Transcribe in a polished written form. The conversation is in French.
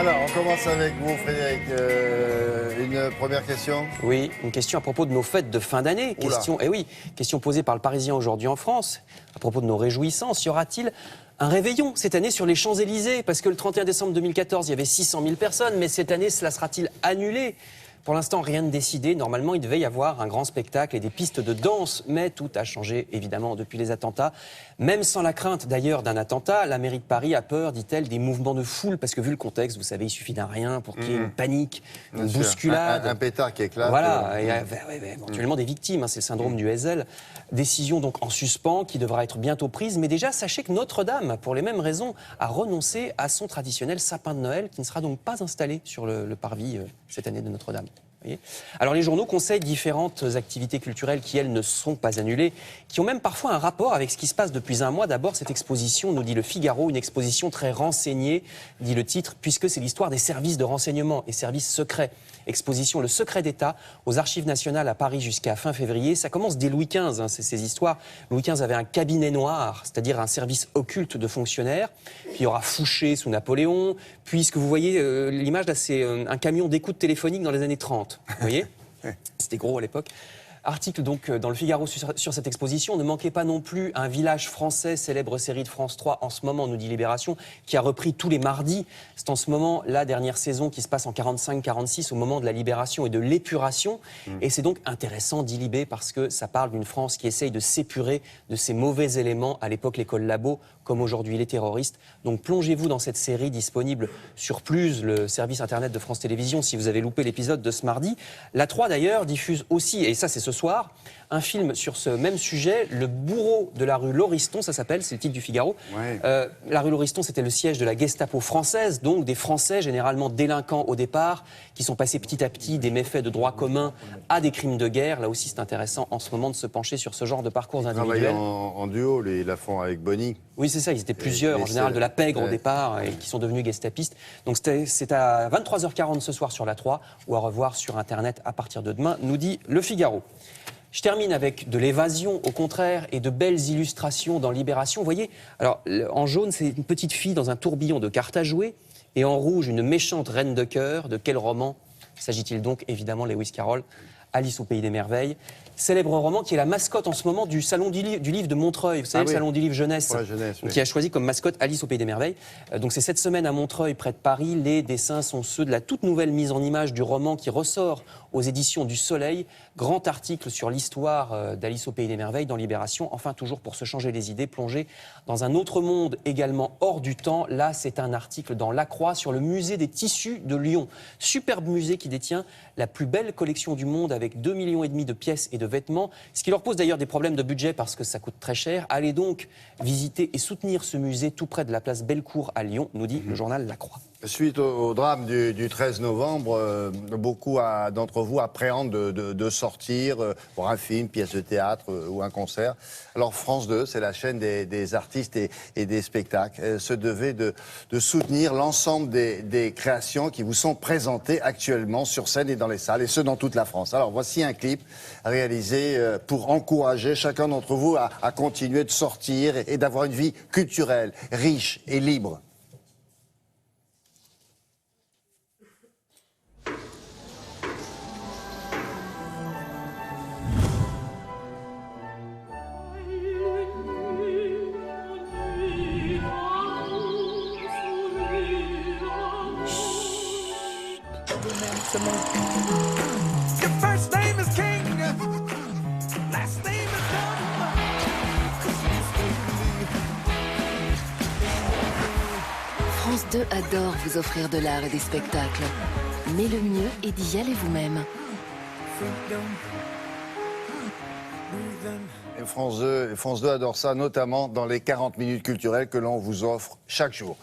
Alors, on commence avec vous, Frédéric. Une première question? Oui, une question à propos de nos fêtes de fin d'année. Question posée par le Parisien aujourd'hui en France. À propos de nos réjouissances, y aura-t-il un réveillon cette année sur les Champs-Élysées? Parce que le 31 décembre 2014, il y avait 600 000 personnes, mais cette année, cela sera-t-il annulé? Pour l'instant, rien de décidé. Normalement, il devait y avoir un grand spectacle et des pistes de danse. Mais tout a changé, évidemment, depuis les attentats. Même sans la crainte, d'ailleurs, d'un attentat, la mairie de Paris a peur, dit-elle, des mouvements de foule. Parce que vu le contexte, vous savez, il suffit d'un rien pour qu'il y ait une panique, une bousculade. Un pétard qui éclate. Voilà, et éventuellement des victimes. C'est le syndrome du Hessel. Décision donc en suspens qui devra être bientôt prise. Mais déjà, sachez que Notre-Dame, pour les mêmes raisons, a renoncé à son traditionnel sapin de Noël qui ne sera donc pas installé sur le parvis cette année de Notre-Dame. Alors les journaux conseillent différentes activités culturelles qui, elles, ne sont pas annulées, qui ont même parfois un rapport avec ce qui se passe depuis un mois. D'abord, cette exposition, nous dit le Figaro, une exposition très renseignée, dit le titre, puisque c'est l'histoire des services de renseignement et services secrets. Exposition Le Secret d'État aux Archives nationales à Paris jusqu'à fin février. Ça commence dès Louis XV, ces histoires. Louis XV avait un cabinet noir, c'est-à-dire un service occulte de fonctionnaires. Puis il y aura Fouché sous Napoléon. Puis ce que vous voyez, l'image là, c'est un camion d'écoute téléphonique dans les années 30. Vous voyez? C'était gros à l'époque. Article donc dans le Figaro sur cette exposition. Ne manquez pas non plus Un village français, célèbre série de France 3 en ce moment, nous dit Libération, qui a repris tous les mardis. C'est en ce moment la dernière saison qui se passe en 45-46 au moment de la libération et de l'épuration. Et c'est donc intéressant, dit Libé, parce que ça parle d'une France qui essaye de s'épurer de ces mauvais éléments, à l'époque l'école Labo, comme aujourd'hui les terroristes. Donc plongez-vous dans cette série disponible sur Plus, le service internet de France Télévisions, si vous avez loupé l'épisode de ce mardi. La 3 d'ailleurs diffuse aussi, et ça c'est ce soir, un film sur ce même sujet, Le bourreau de la rue Lauriston, ça s'appelle, c'est le titre du Figaro. Ouais. La rue Lauriston, c'était le siège de la Gestapo française, donc des Français généralement délinquants au départ, qui sont passés petit à petit des méfaits de droit commun à des crimes de guerre. Là aussi, c'est intéressant en ce moment de se pencher sur ce genre de parcours individuel. Ils travaillent en duo, ils la font avec Bonny. Oui, c'est ça, ils étaient plusieurs, en général de la pègre au départ, et qui sont devenus gestapistes. Donc c'est à 23h40 ce soir sur la 3, ou à revoir sur Internet à partir de demain, nous dit le Figaro. Je termine avec de l'évasion, au contraire, et de belles illustrations dans Libération. Vous voyez, alors en jaune, c'est une petite fille dans un tourbillon de cartes à jouer, et en rouge, une méchante reine de cœur. De quel roman s'agit-il donc? Évidemment, Lewis Carroll, Alice au Pays des Merveilles. Célèbre roman qui est la mascotte en ce moment du Salon du Livre de Montreuil. Vous savez, le Salon du Livre jeunesse, qui a choisi comme mascotte Alice au Pays des Merveilles. Donc c'est cette semaine à Montreuil, près de Paris. Les dessins sont ceux de la toute nouvelle mise en image du roman qui ressort aux éditions du Soleil. Grand article sur l'histoire d'Alice au Pays des Merveilles dans Libération. Enfin, toujours pour se changer les idées, plonger dans un autre monde également hors du temps. Là, c'est un article dans La Croix sur le musée des tissus de Lyon. Superbe musée qui détient la plus belle collection du monde avec 2,5 millions de pièces et de vêtements, ce qui leur pose d'ailleurs des problèmes de budget parce que ça coûte très cher. Allez donc visiter et soutenir ce musée tout près de la place Bellecour à Lyon, nous dit le journal La Croix. Suite au drame du 13 novembre, beaucoup d'entre vous appréhendent de sortir pour un film, pièce de théâtre ou un concert. Alors France 2, c'est la chaîne des artistes et des spectacles, se devait de soutenir l'ensemble des créations qui vous sont présentées actuellement sur scène et dans les salles, et ce dans toute la France. Alors voici un clip réalisé pour encourager chacun d'entre vous à continuer de sortir et d'avoir une vie culturelle, riche et libre. France 2 adore vous offrir de l'art et des spectacles. Mais le mieux est d'y aller vous-même. Et France 2 adore ça, notamment dans les 40 minutes culturelles que l'on vous offre chaque jour.